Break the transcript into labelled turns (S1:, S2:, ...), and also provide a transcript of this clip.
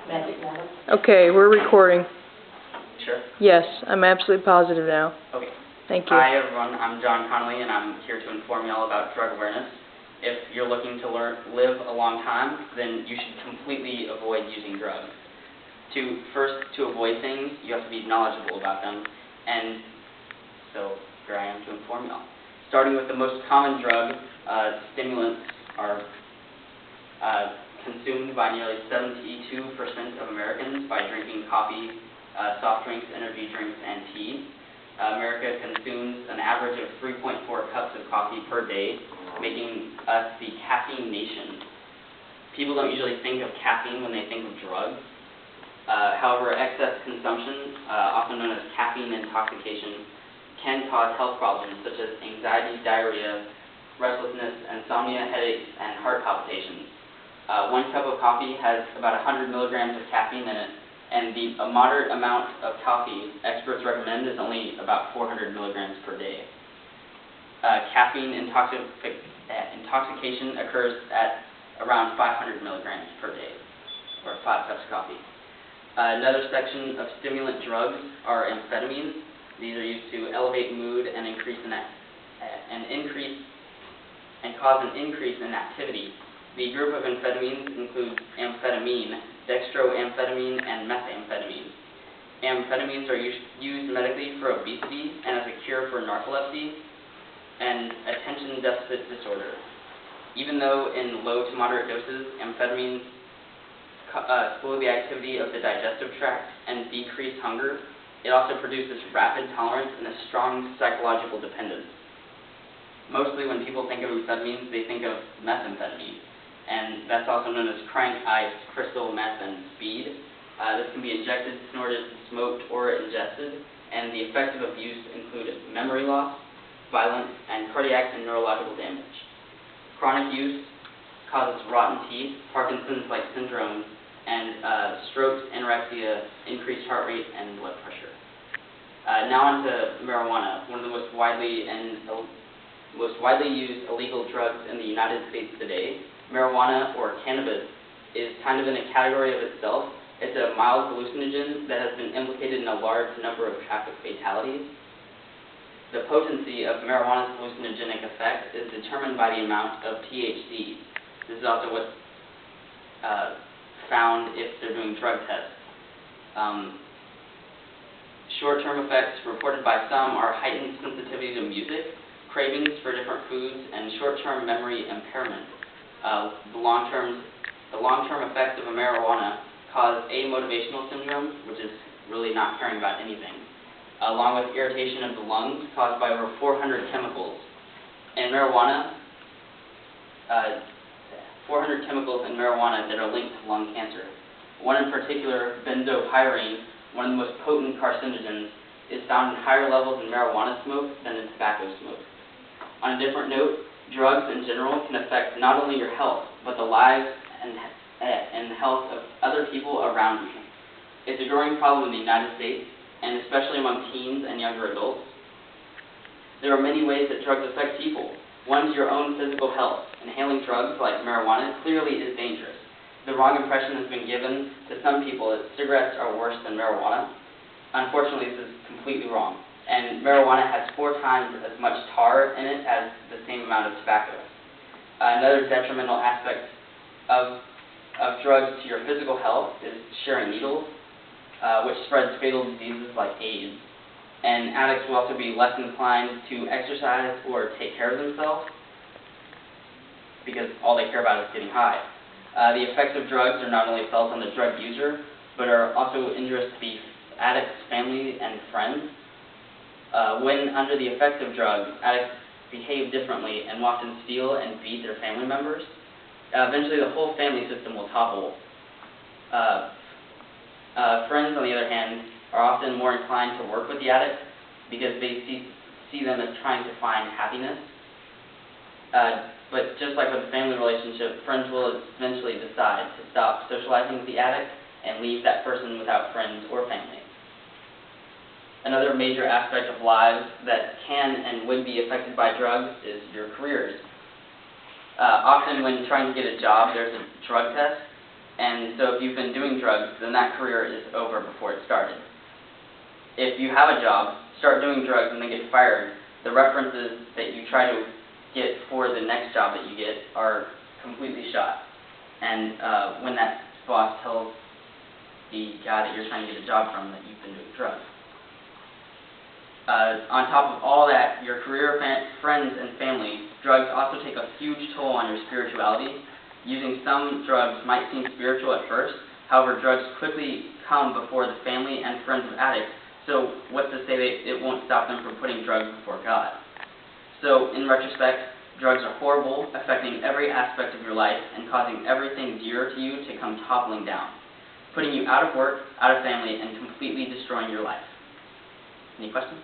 S1: Magic number?
S2: Okay, we're recording.
S3: Sure.
S2: Yes, I'm absolutely positive now.
S3: Okay.
S2: Thank you.
S3: Hi everyone, I'm John Connolly and I'm here to inform you all about drug awareness. If you're looking to live a long time, then you should completely avoid using drugs. To avoid things, you have to be knowledgeable about them, and so here I am to inform you all. Starting with the most common drug, stimulants are consumed by nearly 72% of Americans by drinking coffee, soft drinks, energy drinks, and tea. America consumes an average of 3.4 cups of coffee per day, making us the caffeine nation. People don't usually think of caffeine when they think of drugs. However, excess consumption, often known as caffeine intoxication, can cause health problems such as anxiety, diarrhea, restlessness, insomnia, headaches, and heart palpitations. 1 cup of coffee has about 100 milligrams of caffeine in it, and a moderate amount of coffee experts recommend is only about 400 milligrams per day. Caffeine intoxication occurs at around 500 milligrams per day, or 5 cups of coffee. Another section of stimulant drugs are amphetamines. These are used to elevate mood and cause an increase in activity. The group of amphetamines includes amphetamine, dextroamphetamine, and methamphetamine. Amphetamines are used medically for obesity and as a cure for narcolepsy and attention deficit disorder. Even though in low to moderate doses, amphetamines slow the activity of the digestive tract and decrease hunger, it also produces rapid tolerance and a strong psychological dependence. Mostly when people think of amphetamines, they think of methamphetamine, and that's also known as crank, ice, crystal, meth, and speed. This can be injected, snorted, smoked, or ingested, and the effects of abuse include memory loss, violence, and cardiac and neurological damage. Chronic use causes rotten teeth, Parkinson's-like syndrome, and strokes, anorexia, increased heart rate, and blood pressure. Now on to marijuana, one of the most widely used illegal drugs in the United States today. Marijuana, or cannabis, is kind of in a category of itself. It's a mild hallucinogen that has been implicated in a large number of traffic fatalities. The potency of marijuana's hallucinogenic effect is determined by the amount of THC. This is also what's found if they're doing drug tests. Short-term effects reported by some are heightened sensitivity to music, cravings for different foods, and short-term memory impairment. The long-term effects of marijuana cause amotivational syndrome, which is really not caring about anything, along with irritation of the lungs caused by over 400 chemicals. In marijuana, 400 chemicals in marijuana that are linked to lung cancer. One in particular, benzopyrene, one of the most potent carcinogens, is found in higher levels in marijuana smoke than in tobacco smoke. On a different note, drugs in general can affect not only your health, but the lives and health of other people around you. It's a growing problem in the United States, and especially among teens and younger adults. There are many ways that drugs affect people. One is your own physical health. Inhaling drugs like marijuana clearly is dangerous. The wrong impression has been given to some people that cigarettes are worse than marijuana. Unfortunately, this is completely wrong, and marijuana has 4 times as much tar in it as the same amount of tobacco. Another detrimental aspect of drugs to your physical health is sharing needles, which spreads fatal diseases like AIDS. And addicts will also be less inclined to exercise or take care of themselves because all they care about is getting high. The effects of drugs are not only felt on the drug user, but are also injurious to the addict's family and friends. When under the effects of drugs, addicts behave differently and will often steal and beat their family members. Eventually, the whole family system will topple. Friends, on the other hand, are often more inclined to work with the addict because they see them as trying to find happiness. But just like with a family relationship, friends will eventually decide to stop socializing with the addict and leave that person without friends or family. Another major aspect of lives that can and would be affected by drugs is your careers. Often when trying to get a job, there's a drug test. And so if you've been doing drugs, then that career is over before it started. If you have a job, start doing drugs and then get fired, the references that you try to get for the next job that you get are completely shot. And when that boss tells the guy that you're trying to get a job from that you've been doing drugs. On top of all that, your career, friends, and family, drugs also take a huge toll on your spirituality. Using some drugs might seem spiritual at first, however, drugs quickly come before the family and friends of addicts, so what's to say that it won't stop them from putting drugs before God? So, in retrospect, drugs are horrible, affecting every aspect of your life and causing everything dear to you to come toppling down, putting you out of work, out of family, and completely destroying your life. Any questions?